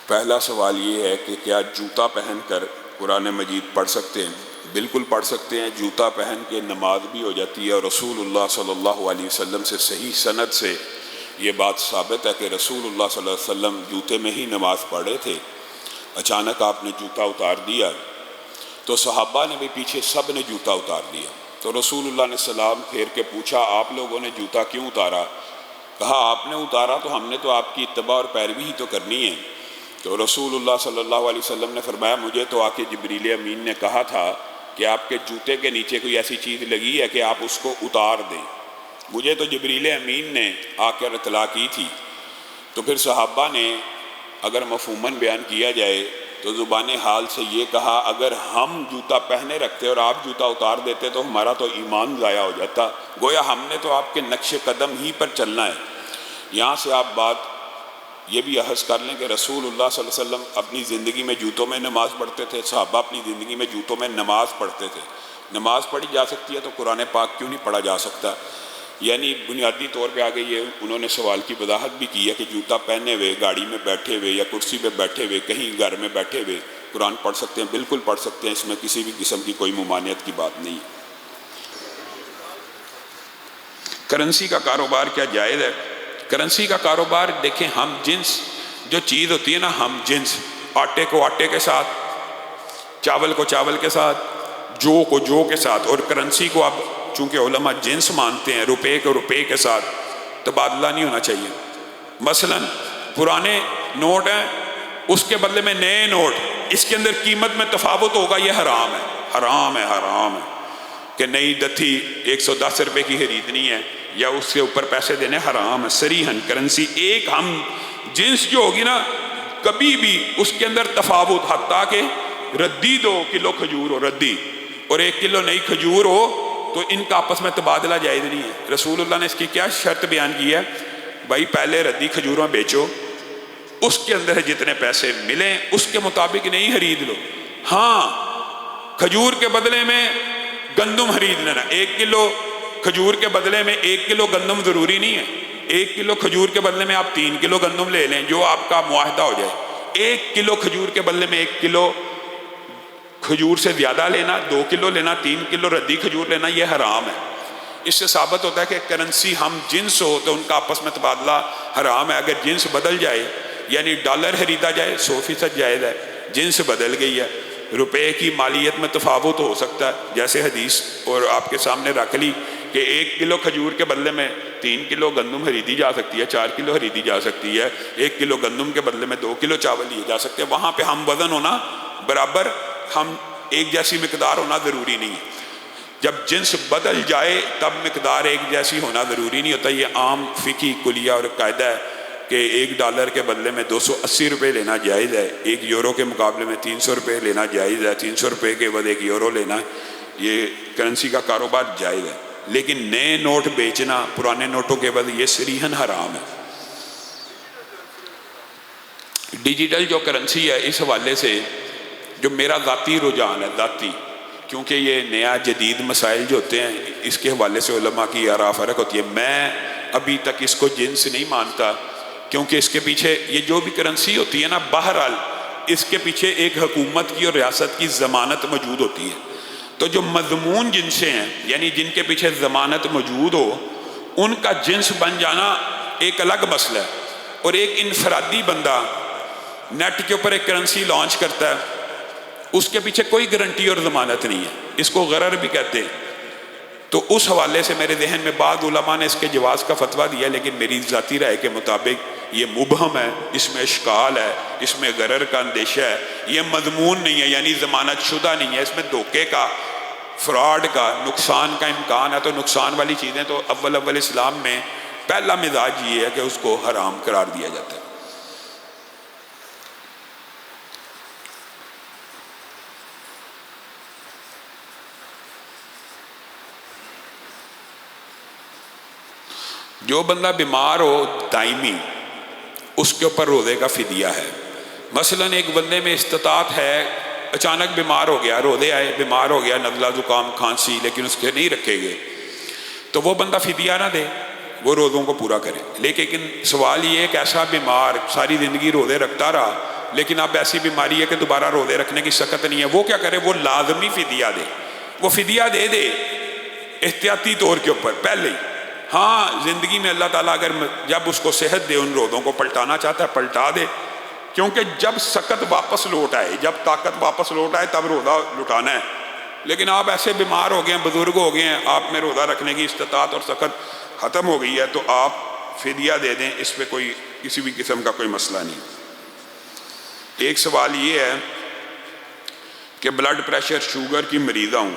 پہلا سوال یہ ہے کہ کیا جوتا پہن کر قرآن مجید پڑھ سکتے ہیں؟ بالکل پڑھ سکتے ہیں، جوتا پہن کے نماز بھی ہو جاتی ہے، اور رسول اللہ صلی اللہ علیہ وسلم سے صحیح سند سے یہ بات ثابت ہے کہ رسول اللہ صلی اللہ علیہ وسلم جوتے میں ہی نماز پڑھے تھے۔ اچانک آپ نے جوتا اتار دیا تو صحابہ نے بھی پیچھے سب نے جوتا اتار دیا، تو رسول اللہ نے سلام پھیر کے پوچھا آپ لوگوں نے جوتا کیوں اتارا؟ کہا آپ نے اتارا تو ہم نے تو آپ کی اتباع اور پیروی ہی تو کرنی ہے۔ تو رسول اللہ صلی اللہ علیہ وسلم نے فرمایا مجھے تو آ کے جبریل امین نے کہا تھا کہ آپ کے جوتے کے نیچے کوئی ایسی چیز لگی ہے کہ آپ اس کو اتار دیں، مجھے تو جبریل امین نے آ کر اطلاع کی تھی۔ تو پھر صحابہ نے اگر مفہوماً بیان کیا جائے تو زبان حال سے یہ کہا اگر ہم جوتا پہنے رکھتے اور آپ جوتا اتار دیتے تو ہمارا تو ایمان ضائع ہو جاتا، گویا ہم نے تو آپ کے نقش قدم ہی پر چلنا ہے۔ یہاں سے آپ بات یہ بھی احظ کر لیں کہ رسول اللہ صلی اللہ علیہ وسلم اپنی زندگی میں جوتوں میں نماز پڑھتے تھے، صحابہ اپنی زندگی میں جوتوں میں نماز پڑھتے تھے۔ نماز پڑھی جا سکتی ہے تو قرآن پاک کیوں نہیں پڑھا جا سکتا؟ یعنی بنیادی طور پہ آگے یہ انہوں نے سوال کی وضاحت بھی کی ہے کہ جوتا پہنے ہوئے گاڑی میں بیٹھے ہوئے یا کرسی پہ بیٹھے ہوئے کہیں گھر میں بیٹھے ہوئے قرآن پڑھ سکتے ہیں، بالکل پڑھ سکتے ہیں، اس میں کسی بھی قسم کی کوئی ممانعت کی بات نہیں ہے۔ کرنسی کا کاروبار کیا جائز ہے؟ کرنسی کا کاروبار دیکھیں، ہم جنس جو چیز ہوتی ہے نا، ہم جنس، آٹے کو آٹے کے ساتھ، چاول کو چاول کے ساتھ، جو کو جو کے ساتھ، اور کرنسی کو اب چونکہ علماء جنس مانتے ہیں، روپے کو روپے کے ساتھ تبادلہ نہیں ہونا چاہیے۔ مثلا پرانے نوٹ ہیں، اس کے بدلے میں نئے نوٹ، اس کے اندر قیمت میں تفاوت ہوگا، یہ حرام ہے، حرام ہے، حرام ہے کہ نئی دتھی 110 روپے کی خریدنی ہے یا اس کے اوپر پیسے دینے، حرام ہے صریحاً۔ کرنسی ایک ہم جنس جو ہوگی نا، کبھی بھی اس کے اندر تفاوت، حتیٰ کہ ردی 2 کلو کھجور ہو ردی اور 1 کلو نئی کھجور ہو تو ان کا آپس میں تبادلہ جائز نہیں ہے۔ رسول اللہ نے اس کی کیا شرط بیان کی ہے؟ بھائی پہلے ردی کھجوروں بیچو، اس کے اندر جتنے پیسے ملیں اس کے مطابق نہیں خرید لو، ہاں کھجور کے بدلے میں گندم خرید لینا، 1 کلو کھجور کے بدلے میں 1 کلو گندم ضروری نہیں ہے، 1 کلو کھجور کے بدلے میں آپ 3 کلو گندم لے لیں، جو آپ کا معاہدہ ہو جائے۔ 1 کلو کھجور کے بدلے میں 1 کلو کھجور سے زیادہ لینا، 2 کلو لینا، 3 کلو ردی کھجور لینا، یہ حرام ہے۔ اس سے ثابت ہوتا ہے کہ کرنسی ہم جنس ہو تو ان کا آپس میں تبادلہ حرام ہے۔ اگر جنس بدل جائے یعنی ڈالر خریدا جائے 100% جائز ہے، جنس بدل گئی ہے، روپے کی مالیت میں تفاوت ہو سکتا ہے، جیسے حدیث اور آپ کے سامنے رکھ لی کہ 1 کلو کھجور کے بدلے میں 3 کلو گندم خریدی جا سکتی ہے، 4 کلو خریدی جا سکتی ہے، 1 کلو گندم کے بدلے میں 2 کلو چاول لیے جا سکتے ہیں، وہاں پہ ہم وزن ہونا برابر، ہم ایک جیسی مقدار ہونا ضروری نہیں ہے۔ جب جنس بدل جائے تب مقدار ایک جیسی ہونا ضروری نہیں ہوتا۔ یہ عام فقہی کلیہ اور قاعدہ ہے کہ 1 ڈالر کے بدلے میں 280 روپے لینا جائز ہے، 1 یورو کے مقابلے میں 300 روپے لینا جائز ہے، 300 روپے کے بعد 1 یورو لینا، یہ کرنسی کا کاروبار جائز ہے۔ لیکن نئے نوٹ بیچنا پرانے نوٹوں کے بعد یہ صریحاً حرام ہے۔ ڈیجیٹل جو کرنسی ہے، اس حوالے سے جو میرا ذاتی رجحان ہے، ذاتی، کیونکہ یہ نیا جدید مسائل جو ہوتے ہیں اس کے حوالے سے علماء کی آراء فرق ہوتی ہے، میں ابھی تک اس کو جنس نہیں مانتا، کیونکہ اس کے پیچھے یہ جو بھی کرنسی ہوتی ہے نا، بہرحال اس کے پیچھے ایک حکومت کی اور ریاست کی ضمانت موجود ہوتی ہے۔ تو جو مضمون جنسیں ہیں یعنی جن کے پیچھے ضمانت موجود ہو، ان کا جنس بن جانا ایک الگ مسئلہ ہے، اور ایک انفرادی بندہ نیٹ کے اوپر ایک کرنسی لانچ کرتا ہے، اس کے پیچھے کوئی گارنٹی اور ضمانت نہیں ہے، اس کو غرر بھی کہتے ہیں۔ تو اس حوالے سے میرے ذہن میں بعض علماء نے اس کے جواز کا فتویٰ دیا، لیکن میری ذاتی رائے کے مطابق یہ مبہم ہے، اس میں اشکال ہے، اس میں غرر کا اندیشہ ہے، یہ مضمون نہیں ہے یعنی ضمانت شدہ نہیں ہے، اس میں دھوکے کا، فراڈ کا، نقصان کا امکان ہے۔ تو نقصان والی چیزیں تو اول اسلام میں پہلا مزاج یہ ہے کہ اس کو حرام قرار دیا جاتا ہے۔ جو بندہ بیمار ہو دائمی، اس کے اوپر روزے کا فدیہ ہے۔ مثلا ایک بندے میں استطاعت ہے، اچانک بیمار ہو گیا، روزے آئے، بیمار ہو گیا، نزلہ زکام کھانسی، لیکن اس کے نہیں رکھے گئے، تو وہ بندہ فدیہ نہ دے، وہ روزوں کو پورا کرے۔ لیکن سوال یہ ہے کہ ایسا بیمار ساری زندگی روزے رکھتا رہا لیکن اب ایسی بیماری ہے کہ دوبارہ روزے رکھنے کی سخت نہیں ہے، وہ کیا کرے؟ وہ لازمی فدیہ دے، وہ فدیہ دے دے احتیاطی طور کے اوپر پہلے ہی۔ ہاں زندگی میں اللہ تعالیٰ اگر جب اس کو صحت دے، ان روزوں کو پلٹانا چاہتا ہے پلٹا دے، کیونکہ جب سکت واپس لوٹ آئے، جب طاقت واپس لوٹ آئے تب روزہ لٹانا ہے۔ لیکن آپ ایسے بیمار ہو گئے ہیں، بزرگ ہو گئے ہیں، آپ میں روزہ رکھنے کی استطاعت اور سکت ختم ہو گئی ہے، تو آپ فدیہ دے دیں، اس پہ کوئی کسی بھی قسم کا کوئی مسئلہ نہیں۔ ایک سوال یہ ہے کہ بلڈ پریشر شوگر کی مریضہ ہوں،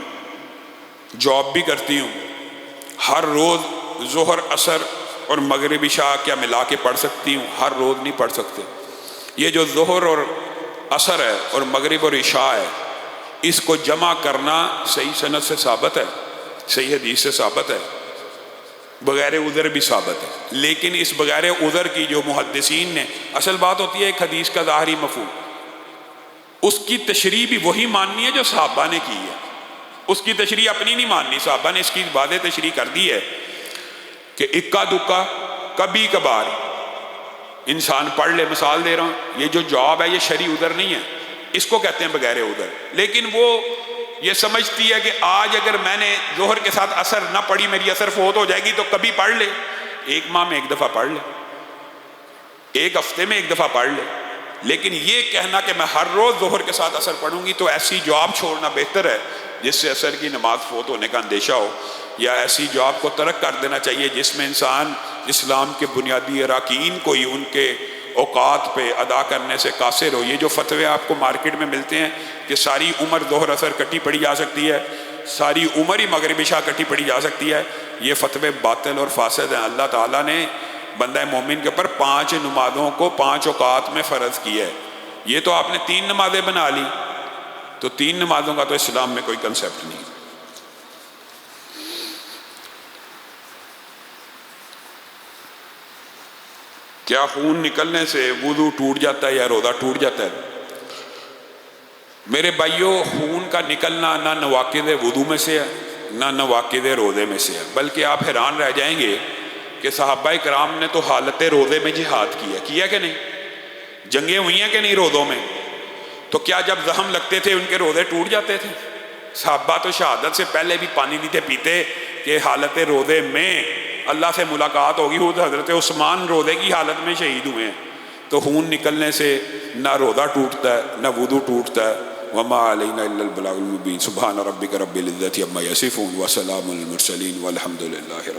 جاب بھی کرتی ہوں، ہر روز ظہر عصر اور مغرب عشاء کیا ملا کے پڑھ سکتی ہوں؟ ہر روز نہیں پڑھ سکتے۔ یہ جو ظہر اور عصر ہے اور مغرب اور عشاء ہے، اس کو جمع کرنا صحیح سند سے ثابت ہے، صحیح حدیث سے ثابت ہے، بغیر عذر بھی ثابت ہے۔ لیکن اس بغیر عذر کی جو محدثین نے، اصل بات ہوتی ہے ایک حدیث کا ظاہری مفہوم، اس کی تشریح بھی وہی ماننی ہے جو صحابہ نے کی ہے، اس کی تشریح اپنی نہیں ماننی۔ صحابہ نے اس کی واضح تشریح کر دی ہے کہ اکا دکا کبھی کبھار انسان پڑھ لے۔ مثال دے رہا ہوں، یہ جو جواب ہے یہ شرعی عذر نہیں ہے، اس کو کہتے ہیں بغیر عذر۔ لیکن وہ یہ سمجھتی ہے کہ آج اگر میں نے ظہر کے ساتھ عصر نہ پڑھی، میری عصر فوت ہو جائے گی، تو کبھی پڑھ لے، ایک ماہ میں ایک دفعہ پڑھ لے، ایک ہفتے میں ایک دفعہ پڑھ لے۔ لیکن یہ کہنا کہ میں ہر روز ظہر کے ساتھ عصر پڑھوں گی، تو ایسی جواب چھوڑنا بہتر ہے جس سے عصر کی نماز فوت ہونے کا اندیشہ ہو، یا ایسی جواب کو ترک کر دینا چاہیے جس میں انسان اسلام کے بنیادی اراکین کو ہی ان کے اوقات پہ ادا کرنے سے قاصر ہو۔ یہ جو فتوے آپ کو مارکیٹ میں ملتے ہیں کہ ساری عمر ظہر عصر کٹی پڑھی جا سکتی ہے، ساری عمر ہی مغرب عشاء کٹی پڑھی جا سکتی ہے، یہ فتوے باطل اور فاسد ہیں۔ اللہ تعالیٰ نے بندہ مومن کے اوپر 5 نمازوں کو 5 اوقات میں فرض کیا ہے۔ یہ تو آپ نے 3 نمازیں بنا لی، تو 3 نمازوں کا تو اسلام میں کوئی کنسیپٹ نہیں۔ کیا خون نکلنے سے وضو ٹوٹ جاتا ہے یا روزہ ٹوٹ جاتا ہے؟ میرے بھائیوں، خون کا نکلنا نہ نواقض وضو میں سے ہے نہ نواقض روزے میں سے ہے، بلکہ آپ حیران رہ جائیں گے کہ صحابہ کرام نے تو حالت روزے میں جہاد کیا کہ نہیں؟ جنگیں ہوئی ہیں کہ نہیں روزوں میں؟ تو کیا جب زخم لگتے تھے ان کے روزے ٹوٹ جاتے تھے؟ صحابہ تو شہادت سے پہلے بھی پانی نہیں تھے پیتے کہ حالت روزے میں اللہ سے ملاقات ہوگی۔ خود حضرت عثمان روزے کی حالت میں شہید ہوئے ہیں۔ تو خون نکلنے سے نہ روزہ ٹوٹتا ہے نہ وضو ٹوٹتا ہے۔ وما علینا الا البلاغ المبین۔ سبحان ربک رب العزۃ عما یصفون وسلام علی المرسلین والحمد للہ۔